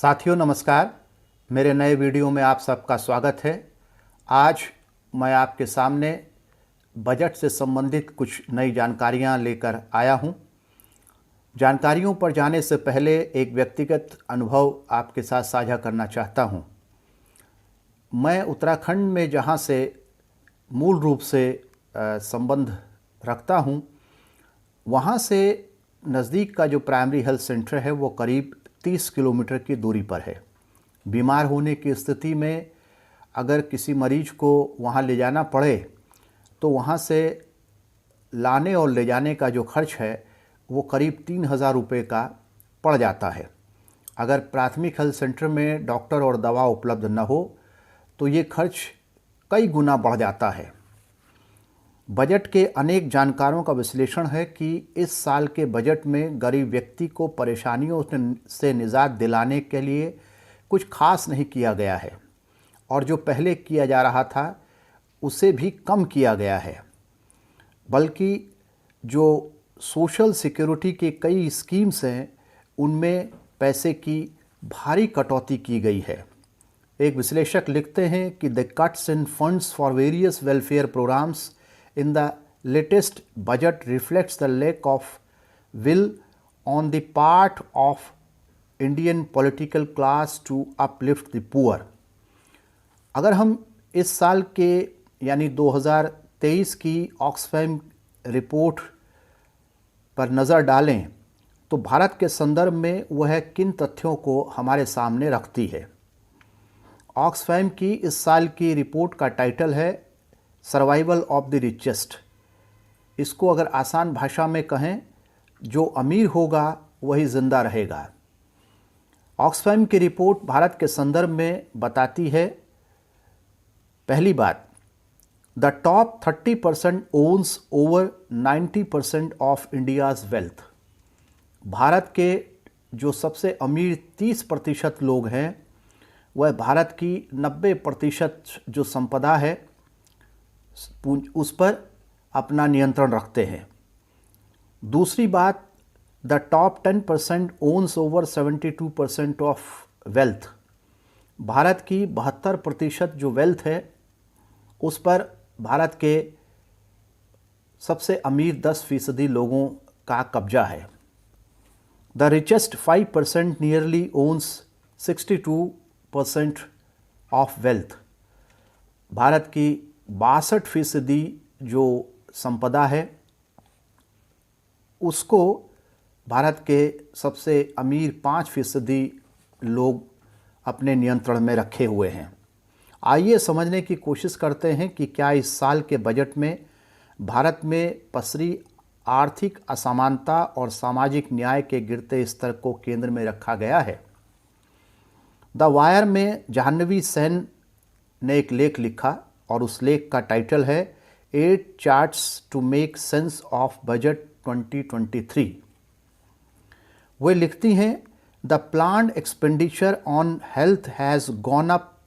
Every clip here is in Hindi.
साथियों नमस्कार। मेरे नए वीडियो में आप सबका स्वागत है। आज मैं आपके सामने बजट से संबंधित कुछ नई जानकारियां लेकर आया हूं। जानकारियों पर जाने से पहले एक व्यक्तिगत अनुभव आपके साथ साझा करना चाहता हूं। मैं उत्तराखंड में जहां से मूल रूप से संबंध रखता हूं, वहां से नज़दीक का जो प्राइमरी हेल्थ सेंटर है वो करीब 30 किलोमीटर की दूरी पर है। बीमार होने की स्थिति में अगर किसी मरीज को वहाँ ले जाना पड़े तो वहाँ से लाने और ले जाने का जो खर्च है वो करीब 3,000 रुपये का पड़ जाता है। अगर प्राथमिक हेल्थ सेंटर में डॉक्टर और दवा उपलब्ध न हो तो ये खर्च कई गुना बढ़ जाता है। बजट के अनेक जानकारों का विश्लेषण है कि इस साल के बजट में गरीब व्यक्ति को परेशानियों से निजात दिलाने के लिए कुछ खास नहीं किया गया है और जो पहले किया जा रहा था उसे भी कम किया गया है, बल्कि जो सोशल सिक्योरिटी के कई स्कीम्स हैं उनमें पैसे की भारी कटौती की गई है। एक विश्लेषक लिखते हैं कि the cuts in funds for various welfare programmes in the latest budget reflects the lack of will on the part of Indian political class to uplift the poor। अगर हम इस साल के यानी 2023 की ऑक्सफैम रिपोर्ट पर नज़र डालें तो भारत के संदर्भ में वह किन तथ्यों को हमारे सामने रखती है। ऑक्सफैम की इस साल की रिपोर्ट का टाइटल है सर्वाइवल ऑफ द रिचेस्ट। इसको अगर आसान भाषा में कहें, जो अमीर होगा वही जिंदा रहेगा। ऑक्सफैम की रिपोर्ट भारत के संदर्भ में बताती है, पहली बात, the top 30% owns over 90% of India's wealth. Bharat के जो सबसे अमीर 30% लोग हैं वह भारत की 90% जो संपदा है उस पर अपना नियंत्रण रखते हैं। दूसरी बात, the top 10% owns over 72% of wealth. Bharat की 72% जो वेल्थ है उस पर भारत के सबसे अमीर 10% लोगों का कब्जा है। The richest 5% nearly owns 62% of wealth. Bharat की 62% जो संपदा है उसको भारत के सबसे अमीर 5% लोग अपने नियंत्रण में रखे हुए हैं। आइए समझने की कोशिश करते हैं कि क्या इस साल के बजट में भारत में पसरी आर्थिक असमानता और सामाजिक न्याय के गिरते स्तर को केंद्र में रखा गया है। द वायर में जाह्नवी सेन ने एक लेख लिखा और उस लेख का टाइटल है 8 charts to make sense of budget 2023। वे लिखती हैं, the planned expenditure on health has gone up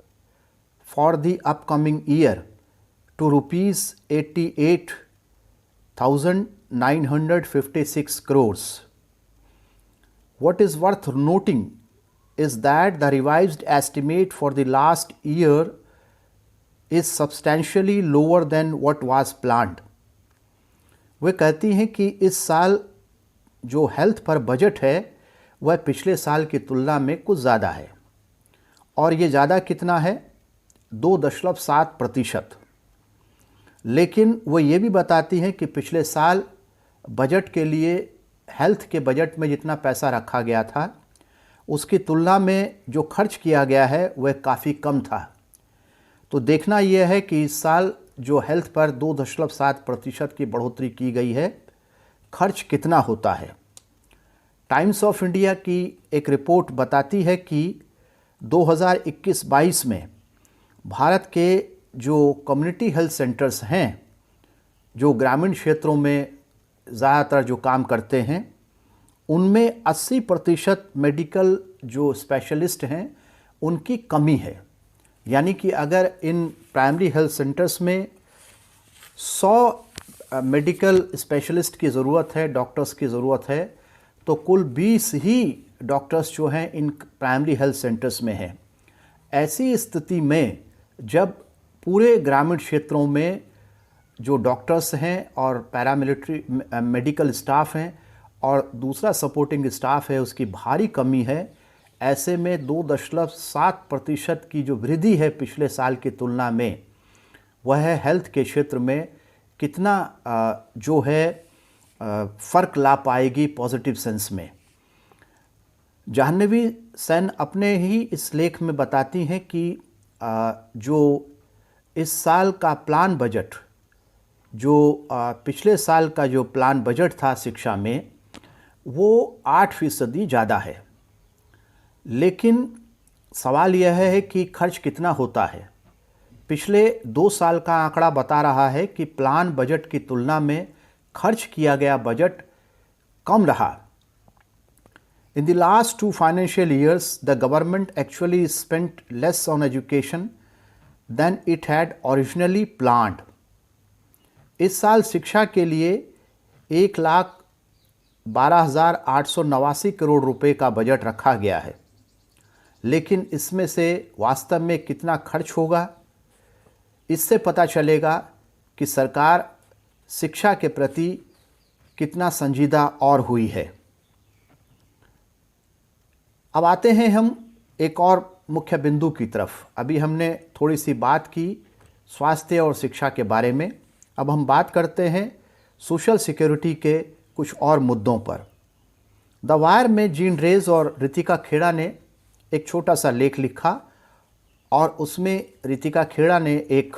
for the upcoming year to ₹88,956 crores। What is worth noting is that the revised estimate for the last year is substantially lower than what was planned। वे कहती हैं कि इस साल जो हेल्थ पर बजट है वह पिछले साल की तुलना में कुछ ज़्यादा है, और ये ज़्यादा कितना है, 2.7%। लेकिन वो ये भी बताती हैं कि पिछले साल बजट के लिए हेल्थ के बजट में जितना पैसा रखा गया था उसकी तुलना में जो खर्च किया गया है वह काफ़ी कम था। तो देखना यह है कि इस साल जो हेल्थ पर 2.7% की बढ़ोतरी की गई है, खर्च कितना होता है। टाइम्स ऑफ इंडिया की एक रिपोर्ट बताती है कि 2021-22 में भारत के जो कम्युनिटी हेल्थ सेंटर्स हैं, जो ग्रामीण क्षेत्रों में ज़्यादातर जो काम करते हैं, उनमें 80% मेडिकल जो स्पेशलिस्ट हैं उनकी कमी है। यानी कि अगर इन प्राइमरी हेल्थ सेंटर्स में 100 मेडिकल स्पेशलिस्ट की ज़रूरत है, डॉक्टर्स की ज़रूरत है, तो कुल 20 ही डॉक्टर्स जो हैं इन प्राइमरी हेल्थ सेंटर्स में हैं। ऐसी स्थिति में जब पूरे ग्रामीण क्षेत्रों में जो डॉक्टर्स हैं और पैरामिलिट्री मेडिकल स्टाफ हैं और दूसरा सपोर्टिंग स्टाफ है उसकी भारी कमी है, ऐसे में 2.7% की जो वृद्धि है पिछले साल की तुलना में, वह है हेल्थ के क्षेत्र में कितना जो है फ़र्क ला पाएगी पॉजिटिव सेंस में। जाह्नवी सेन अपने ही इस लेख में बताती हैं कि जो इस साल का प्लान बजट, जो पिछले साल का जो प्लान बजट था शिक्षा में, वो 8% ज़्यादा है। लेकिन सवाल यह है कि खर्च कितना होता है। पिछले 2 साल का आंकड़ा बता रहा है कि प्लान बजट की तुलना में खर्च किया गया बजट कम रहा। In the last 2 financial years, the government actually spent less on education than it had originally planned. इस साल शिक्षा के लिए 1,12,889 करोड़ रुपए का बजट रखा गया है, लेकिन इसमें से वास्तव में कितना खर्च होगा, इससे पता चलेगा कि सरकार शिक्षा के प्रति कितना संजीदा और हुई है। अब आते हैं हम एक और मुख्य बिंदु की तरफ। अभी हमने थोड़ी सी बात की स्वास्थ्य और शिक्षा के बारे में, अब हम बात करते हैं सोशल सिक्योरिटी के कुछ और मुद्दों पर। द वायर में जीन रेज और रितिका खेड़ा ने एक छोटा सा लेख लिखा और उसमें रितिका खेड़ा ने एक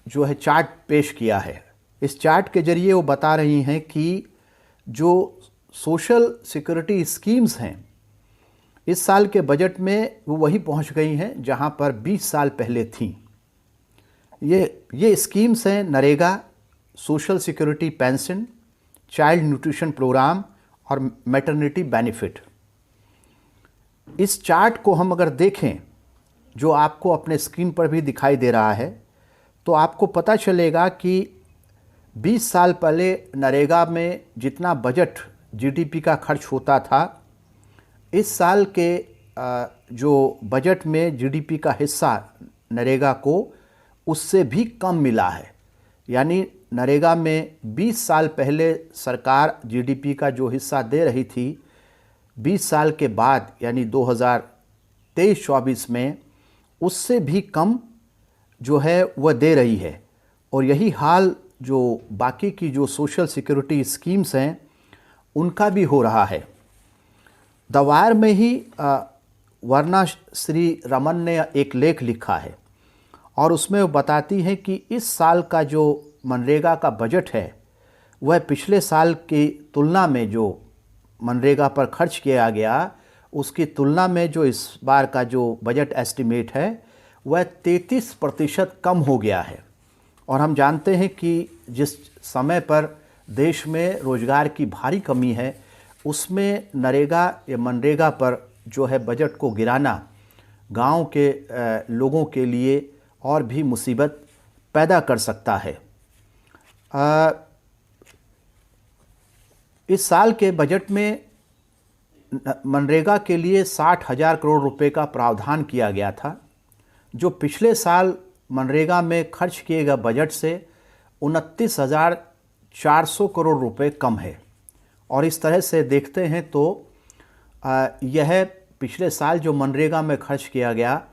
जो है चार्ट पेश किया है। इस चार्ट के जरिए वो बता रही हैं कि जो सोशल सिक्योरिटी स्कीम्स हैं इस साल के बजट में वो वही पहुंच गई हैं जहां पर 20 साल पहले थीं। ये स्कीम्स हैं NREGA, social security pension, child nutrition programme और मैटरनिटी बेनिफिट। इस चार्ट को हम अगर देखें, जो आपको अपने स्क्रीन पर भी दिखाई दे रहा है, तो आपको पता चलेगा कि 20 साल पहले नरेगा में जितना बजट जीडीपी का खर्च होता था, इस साल के जो बजट में जीडीपी का हिस्सा नरेगा को उससे भी कम मिला है। यानी नरेगा में 20 साल पहले सरकार जीडीपी का जो हिस्सा दे रही थी, 20 साल के बाद यानी 2023-24 में उससे भी कम जो है वह दे रही है। और यही हाल जो बाकी की जो सोशल सिक्योरिटी स्कीम्स हैं उनका भी हो रहा है। द वायर में ही वर्णा श्री रमन ने एक लेख लिखा है और उसमें वो बताती हैं कि इस साल का जो मनरेगा का बजट है वह पिछले साल की तुलना में जो मनरेगा पर खर्च किया गया उसकी तुलना में जो इस बार का जो बजट एस्टिमेट है वह 33% कम हो गया है। और हम जानते हैं कि जिस समय पर देश में रोज़गार की भारी कमी है, उसमें नरेगा या मनरेगा पर जो है बजट को गिराना गांव के लोगों के लिए और भी मुसीबत पैदा कर सकता है। इस साल के बजट में मनरेगा के लिए 60,000 करोड़ रुपए का प्रावधान किया गया था, जो पिछले साल मनरेगा में खर्च किए गए बजट से 29,400 करोड़ रुपए कम है। और इस तरह से देखते हैं तो यह पिछले साल जो मनरेगा में खर्च किया गया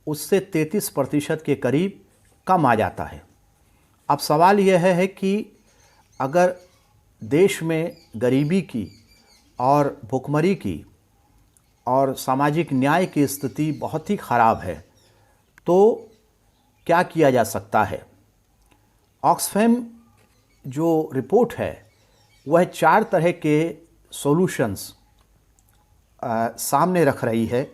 उससे 33% के करीब कम आ जाता है। अब सवाल यह है कि अगर देश में गरीबी की और भुखमरी की और सामाजिक न्याय की स्थिति बहुत ही ख़राब है, तो क्या किया जा सकता है। ऑक्सफैम जो रिपोर्ट है वह 4 तरह के सॉल्यूशंस सामने रख रही है,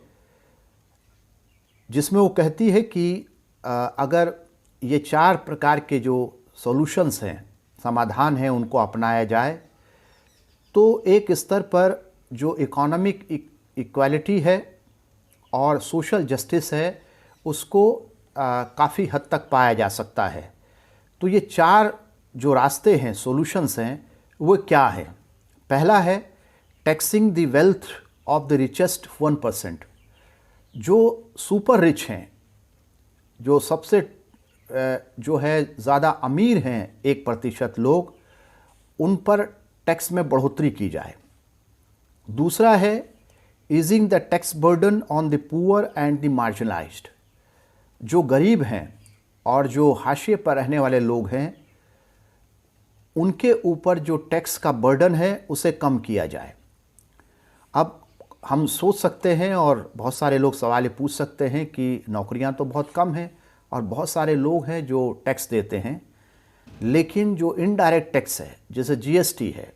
जिसमें वो कहती है कि अगर ये 4 प्रकार के जो सॉल्यूशंस हैं, समाधान हैं, उनको अपनाया जाए तो एक स्तर पर जो इकोनॉमिक इक्वालिटी है और सोशल जस्टिस है उसको काफ़ी हद तक पाया जा सकता है। तो ये 4 जो रास्ते हैं, सॉल्यूशंस हैं, वो क्या है। पहला है taxing the wealth of the richest 1%। जो सुपर रिच हैं, जो सबसे जो है ज़्यादा अमीर हैं 1% लोग, उन पर टैक्स में बढ़ोतरी की जाए। दूसरा है easing the tax burden on the poor and the marginalised. जो गरीब हैं और जो हाशिए पर रहने वाले लोग हैं, उनके ऊपर जो टैक्स का बर्डन है उसे कम किया जाए। अब हम सोच सकते हैं और बहुत सारे लोग सवाल ये पूछ सकते हैं कि नौकरियां तो बहुत कम हैं और बहुत सारे लोग हैं जो टैक्स देते हैं, लेकिन जो इनडायरेक्ट टैक्स है जैसे जीएसटी है,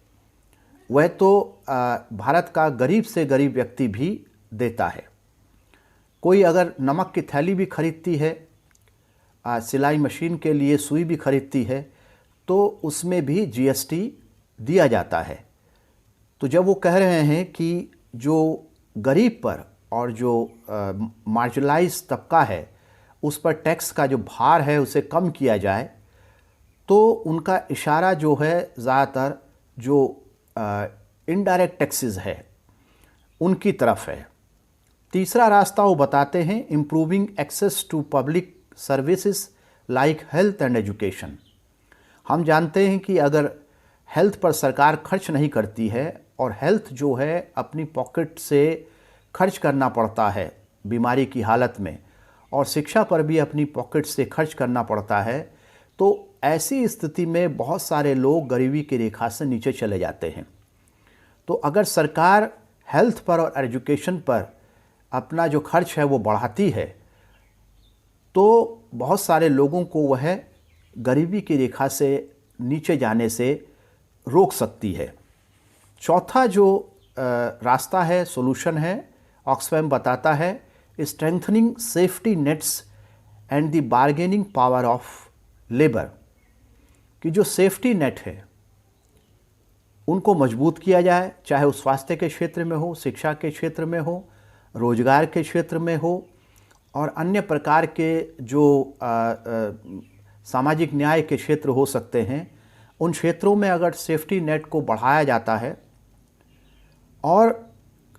वह तो भारत का गरीब से गरीब व्यक्ति भी देता है। कोई अगर नमक की थैली भी खरीदती है, सिलाई मशीन के लिए सुई भी खरीदती है, तो उसमें भी जीएसटी दिया जाता है। तो जब वो कह रहे हैं कि जो गरीब पर और जो मार्जिनलाइज तबका है उस पर टैक्स का जो भार है उसे कम किया जाए, तो उनका इशारा जो है ज़्यादातर जो इनडायरेक्ट टैक्सेस है उनकी तरफ है। तीसरा रास्ता वो बताते हैं improving access to public services like health and education. हम जानते हैं कि अगर हेल्थ पर सरकार खर्च नहीं करती है और हेल्थ जो है अपनी पॉकेट से खर्च करना पड़ता है बीमारी की हालत में, और शिक्षा पर भी अपनी पॉकेट से खर्च करना पड़ता है, तो ऐसी स्थिति में बहुत सारे लोग गरीबी की रेखा से नीचे चले जाते हैं। तो अगर सरकार हेल्थ पर और एजुकेशन पर अपना जो खर्च है वो बढ़ाती है, तो बहुत सारे लोगों को वह गरीबी की रेखा से नीचे जाने से रोक सकती है। चौथा जो रास्ता है, सॉल्यूशन है, ऑक्सफैम बताता है strengthening safety nets and the bargaining power of labour, कि जो सेफ्टी नेट है उनको मजबूत किया जाए, चाहे वो स्वास्थ्य के क्षेत्र में हो, शिक्षा के क्षेत्र में हो, रोजगार के क्षेत्र में हो, और अन्य प्रकार के जो सामाजिक न्याय के क्षेत्र हो सकते हैं, उन क्षेत्रों में अगर सेफ्टी नेट को बढ़ाया जाता है और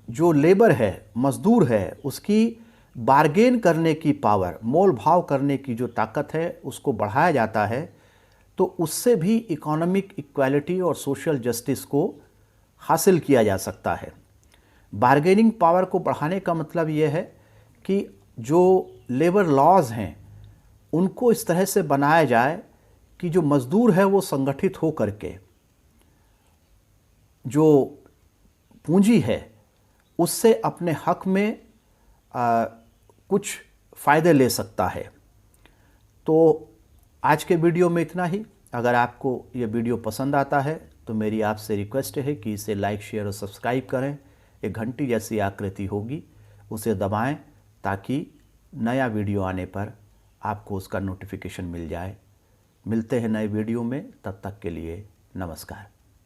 जो लेबर है, मजदूर है, उसकी बार्गेन करने की पावर, मोल भाव करने की जो ताकत है उसको बढ़ाया जाता है, तो उससे भी इकोनॉमिक इक्वालिटी और सोशल जस्टिस को हासिल किया जा सकता है। बार्गेनिंग पावर को बढ़ाने का मतलब ये है कि जो लेबर लॉज हैं उनको इस तरह से बनाया जाए कि जो मज़दूर है वो संगठित हो करके जो पूंजी है उससे अपने हक में कुछ फ़ायदे ले सकता है। तो आज के वीडियो में इतना ही। अगर आपको ये वीडियो पसंद आता है तो मेरी आपसे रिक्वेस्ट है कि इसे लाइक, शेयर और सब्सक्राइब करें। एक घंटी जैसी आकृति होगी, उसे दबाएं ताकि नया वीडियो आने पर आपको उसका नोटिफिकेशन मिल जाए। मिलते हैं नए वीडियो में, तब तक के लिए नमस्कार।